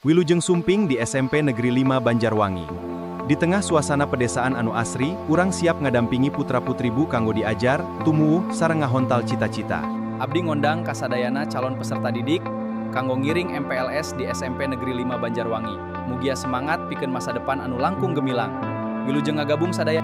Wilujeng Sumping di SMP Negeri 5 Banjarwangi. Di tengah suasana pedesaan anu asri, urang siap ngadampingi putra-putri bu kanggo diajar, tumuwuh, sareng ngahontal cita-cita. Abdi ngondang kasadayana calon peserta didik, kanggo ngiring MPLS di SMP Negeri 5 Banjarwangi. Mugia semangat pikeun masa depan anu langkung gemilang. Wilujeng ngagabung sadaya.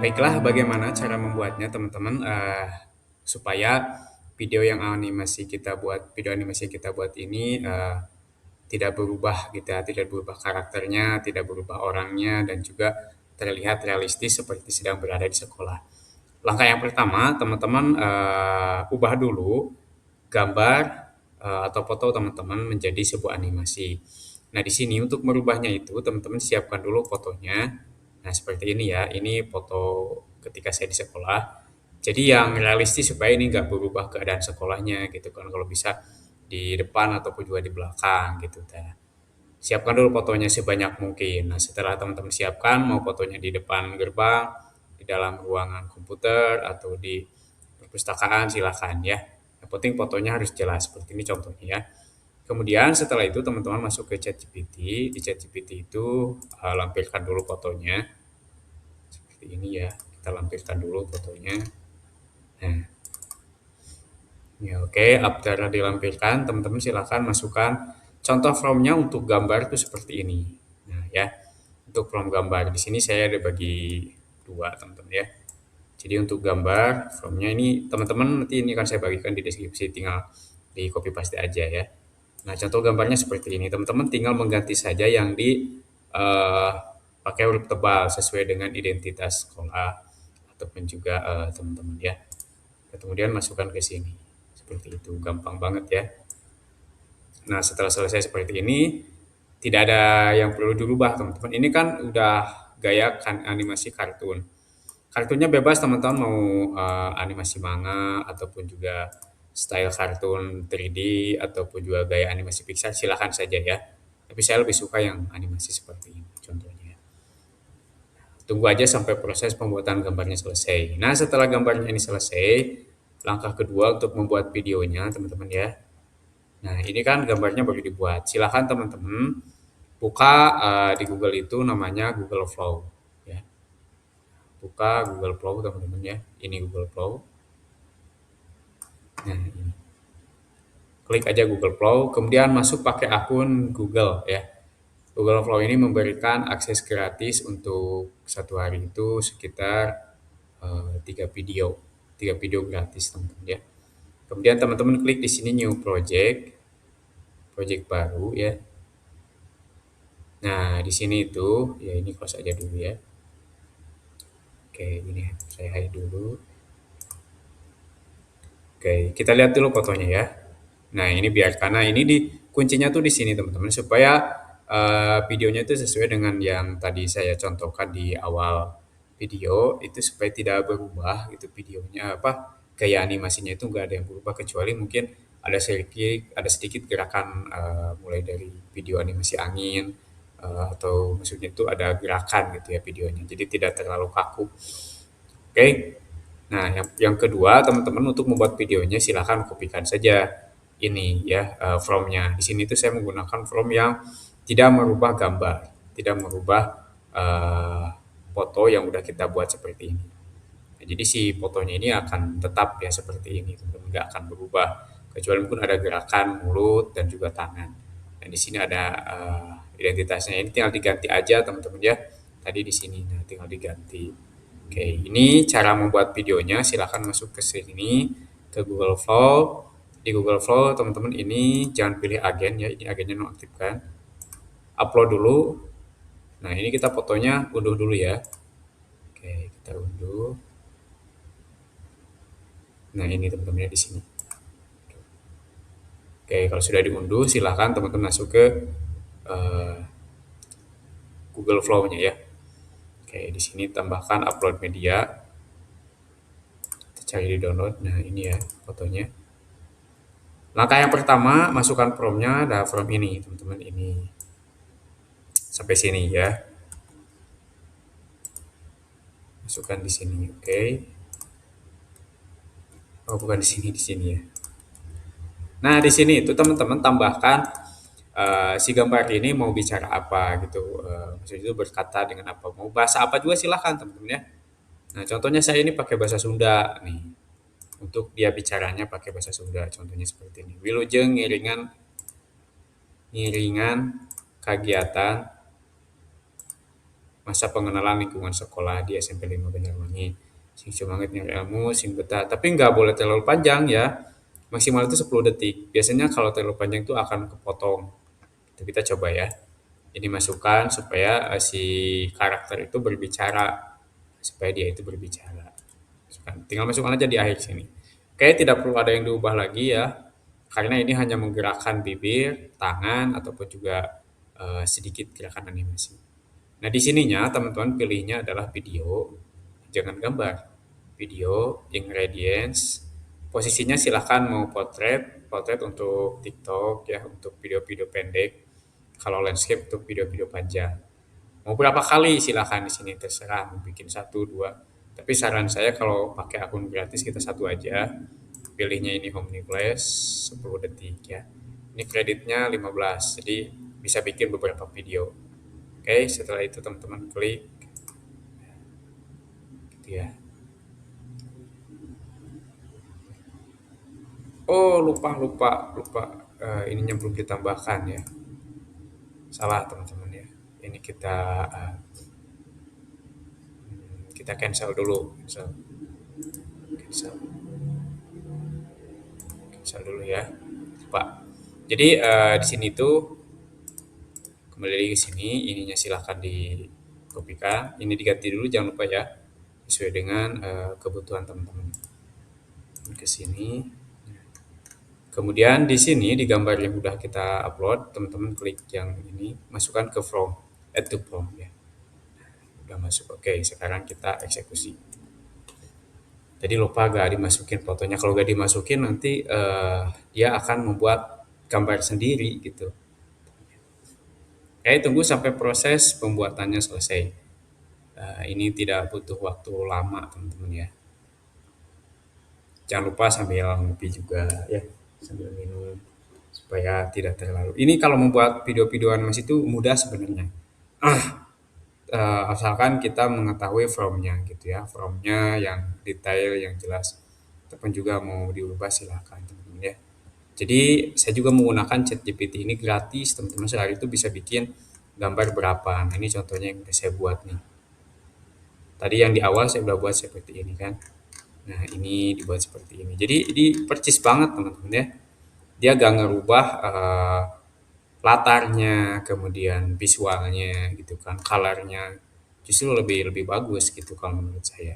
Baiklah, bagaimana cara membuatnya teman-teman supaya video animasi kita buat ini tidak berubah gitu ya, tidak berubah karakternya, tidak berubah orangnya, dan juga terlihat realistis seperti sedang berada di sekolah. Langkah yang pertama, teman-teman ubah dulu gambar atau foto teman-teman menjadi sebuah animasi. Nah, di sini untuk merubahnya itu teman-teman siapkan dulu fotonya. Nah, seperti ini ya, ini foto ketika saya di sekolah. Jadi yang realistis supaya ini nggak berubah keadaan sekolahnya gitu kan, kalau bisa di depan ataupun juga di belakang gitu. Nah, siapkan dulu fotonya sebanyak mungkin. Nah, setelah teman-teman siapkan, mau fotonya di depan gerbang, di dalam ruangan komputer, atau di perpustakaan, silakan ya. Yang penting fotonya harus jelas, seperti ini contohnya ya. Kemudian setelah itu teman-teman masuk ke ChatGPT. Di ChatGPT itu lampirkan dulu fotonya. Seperti ini ya, kita lampirkan dulu fotonya. Nah, ya oke, after dilampirkan, teman-teman silakan masukkan contoh from-nya untuk gambar itu seperti ini. Nah, ya. Untuk from gambar di sini saya ada bagi dua, teman-teman ya. Jadi untuk gambar from-nya ini teman-teman nanti ini akan saya bagikan di deskripsi, tinggal di copy paste aja ya. Nah, contoh gambarnya seperti ini. Teman-teman tinggal mengganti saja yang di eh, pakai huruf tebal sesuai dengan identitas sekolah ataupun juga teman-teman ya. Kemudian masukkan ke sini. Seperti itu, gampang banget ya. Nah, setelah selesai seperti ini, tidak ada yang perlu dirubah, teman-teman. Ini kan udah gaya kan animasi kartun. Kartunnya bebas, teman-teman mau animasi manga ataupun juga style kartun 3D ataupun juga gaya animasi Pixar, silahkan saja ya. Tapi saya lebih suka yang animasi seperti ini contohnya. Tunggu aja sampai proses pembuatan gambarnya selesai. Nah, setelah gambarnya ini selesai, langkah kedua untuk membuat videonya, teman-teman ya. Nah, ini kan gambarnya baru dibuat. Silahkan teman-teman buka di Google itu namanya Google Flow. Ya. Buka Google Flow, teman-teman ya. Ini Google Flow. Nah, ini. Klik aja Google Flow, kemudian masuk pakai akun Google ya. Google Flow ini memberikan akses gratis untuk satu hari itu sekitar 3 video gratis, teman-teman ya. Kemudian teman-teman klik di sini New Project, project baru ya. Nah, di sini itu ya, ini close aja dulu ya. Oke, ini saya hide dulu. Oke, kita lihat dulu fotonya ya. Nah, ini biar karena ini di kuncinya tuh di sini teman-teman supaya videonya itu sesuai dengan yang tadi saya contohkan di awal video itu, supaya tidak berubah gitu videonya, apa gaya animasinya itu nggak ada yang berubah, kecuali mungkin ada sedikit gerakan mulai dari video animasi angin, atau maksudnya itu ada gerakan gitu ya videonya, jadi tidak terlalu kaku. Oke. Nah, yang kedua, teman-teman untuk membuat videonya silahkan kopikan saja ini ya, from-nya. Di sini tuh saya menggunakan from yang tidak merubah gambar, tidak merubah eh, foto yang udah kita buat seperti ini. Nah, jadi si fotonya ini akan tetap ya seperti ini, teman-teman, nggak akan berubah. Kecuali mungkin ada gerakan mulut dan juga tangan. Dan di sini ada identitasnya. Ini tinggal diganti aja, teman-teman ya. Tadi di sini, nah tinggal diganti. Oke, ini cara membuat videonya. Silahkan masuk ke sini, ke Google Flow. Di Google Flow, teman-teman ini jangan pilih agen ya, ini agennya nonaktifkan. Upload dulu. Nah, ini kita fotonya unduh dulu ya. Oke, kita unduh. Nah, ini teman-teman ya di sini. Oke, kalau sudah diunduh, silahkan teman-teman masuk ke eh, Google Flow-nya ya. Oke, di sini tambahkan upload media. Kita cari di download. Nah, ini ya fotonya. Langkah yang pertama, masukkan from-nya. Nah, from ini, teman-teman, ini. Sampai sini ya. Masukkan di sini, oke. Oh, bukan di sini ya. Nah, di sini itu teman-teman tambahkan si gambar ini mau bicara apa gitu, maksudnya itu berkata dengan apa, mau bahasa apa juga silahkan teman-teman ya. Nah, contohnya saya ini pakai bahasa Sunda nih, untuk dia bicaranya pakai bahasa Sunda, contohnya seperti ini. Wilujeng ngiringan ngiringan kegiatan masa pengenalan lingkungan sekolah di SMP 5 Banyuwangi. Sing semangat nyari ilmu, sing betah. Tapi nggak boleh terlalu panjang ya. Maksimal itu 10 detik. Biasanya kalau terlalu panjang itu akan kepotong. Itu kita coba ya. Ini masukan supaya si karakter itu berbicara. Supaya dia itu berbicara. Tinggal masukkan aja di akhir sini. Kayaknya tidak perlu ada yang diubah lagi ya. Karena ini hanya menggerakkan bibir, tangan, ataupun juga sedikit gerakan animasi. Nah, di sininya teman-teman pilihnya adalah video, jangan gambar. Video, ingredients, posisinya silahkan mau potret, potret untuk TikTok ya, untuk video-video pendek. Kalau landscape untuk video-video panjang. Mau berapa kali silahkan di sini terserah, mau bikin satu, dua. Tapi saran saya kalau pakai akun gratis kita satu aja. Pilihnya ini Omniflash 10 detik ya. Ini kreditnya 15, jadi bisa bikin beberapa video. Oke, setelah itu teman-teman klik gitu ya. Oh, lupa lupa lupa. Ininya belum ditambahkan ya. Salah teman-teman ya. Ini kita cancel dulu, cancel, cancel, cancel dulu ya. Lupa. Jadi di sini tuh kembali lagi ke sini, ininya silahkan dikopikan. Ini diganti dulu, jangan lupa ya, sesuai dengan kebutuhan teman-teman. Ke sini. Kemudian di sini di gambar yang udah kita upload, teman-teman klik yang ini, masukkan ke from, add to from ya. Udah masuk. Oke, sekarang kita eksekusi. Jadi lupa gak dimasukin fotonya. Kalau gak dimasukin nanti dia akan membuat gambar sendiri gitu. Oke, tunggu sampai proses pembuatannya selesai. Ini tidak butuh waktu lama teman-teman ya. Jangan lupa sambil ngopi juga ya, sambil minum supaya tidak terlalu. Ini kalau membuat video-video animasi itu mudah sebenarnya. Asalkan kita mengetahui from-nya gitu ya, from-nya yang detail, yang jelas. Ataupun juga mau diubah silahkan teman-teman ya. Jadi saya juga menggunakan ChatGPT ini gratis, teman-teman sehari itu bisa bikin gambar berapa. Nah, ini contohnya yang udah saya buat nih. Tadi yang di awal saya udah buat seperti ini kan. Nah, ini dibuat seperti ini. Jadi ini percis banget teman-teman ya. Dia gak ngerubah latarnya, kemudian visualnya gitu kan, colornya justru lebih lebih bagus gitu kalau menurut saya.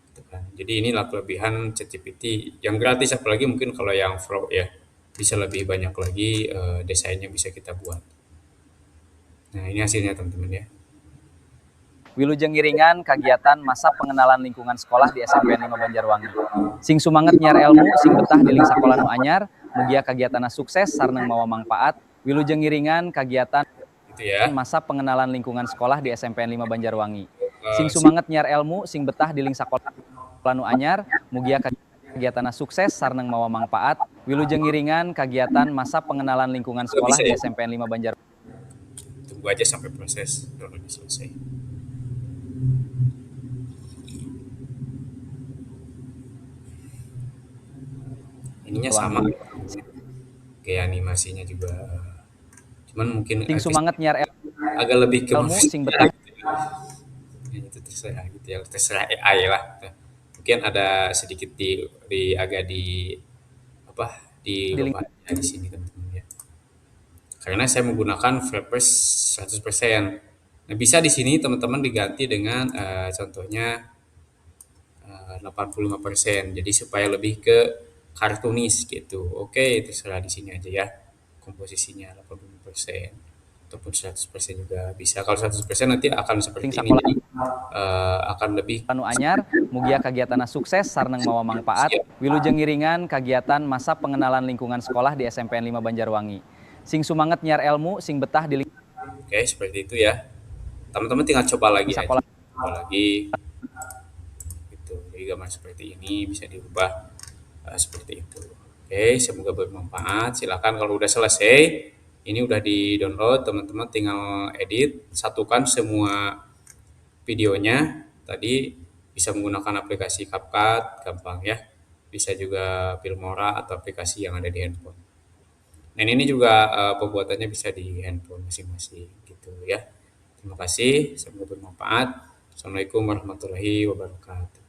Gitu kan. Jadi inilah kelebihan ChatGPT yang gratis, apalagi mungkin kalau yang pro ya bisa lebih banyak lagi desainnya bisa kita buat. Nah, ini hasilnya teman-teman ya. Wilujeng ngiringan kegiatan masa pengenalan lingkungan sekolah di SMP 5 Banjarwangi. Sing sumanget nyar ilmu, sing betah di ling sakola nu anyar, mugia kegiatanna sukses sareng mawa manfaat. Wilujeng ngiringan kegiatan Gitu ya. masa pengenalan lingkungan sekolah di SMP 5 Banjarwangi. Sing sumanget nyar ilmu, sing betah di ling sakola nu anyar, mugia kegiatanna sukses sareng mawa manfaat. Wilujeng ngiringan kegiatan masa pengenalan lingkungan sekolah di SMP 5 Banjarwangi. Tunggu aja sampai proses downloadnya selesai. Ininya sama kayak animasinya juga, cuman mungkin Sing sumanget nyar agak lebih ke ilmu, sing betah ya, itu terserah gitu ya, terserah AI lah. Mungkin ada sedikit di agak di apa di di lupa ya di sini teman-teman ya. Karena saya menggunakan Flappers 100%. Nah, bisa di sini teman-teman diganti dengan contohnya 85%. Jadi supaya lebih ke kartunis gitu. Oke, terserah di sini aja ya. Komposisinya 85% ataupun 100% juga bisa. Kalau 100% nanti akan seperti sing ini. sakola Jadi akan lebih nu anyar, mugia kegiatanna sukses sareng mawa manfaat. Wilujeng ngiringan kegiatan masa pengenalan lingkungan sekolah di SMP 5 Banjarwangi. Sing sumanget nyar ilmu, sing betah di Oke, seperti itu ya. Teman-teman tinggal coba lagi aja. sekolah. Coba lagi gitu. Jadi gambar seperti ini bisa diubah seperti itu. Oke, semoga bermanfaat. Silakan kalau udah selesai, Ini udah di-download, teman-teman tinggal edit, satukan semua videonya. Tadi bisa menggunakan aplikasi CapCut, gampang ya. Bisa juga Filmora atau aplikasi yang ada di handphone. Dan ini juga pembuatannya bisa di handphone masing-masing gitu ya. Terima kasih, semoga bermanfaat. Assalamualaikum warahmatullahi wabarakatuh.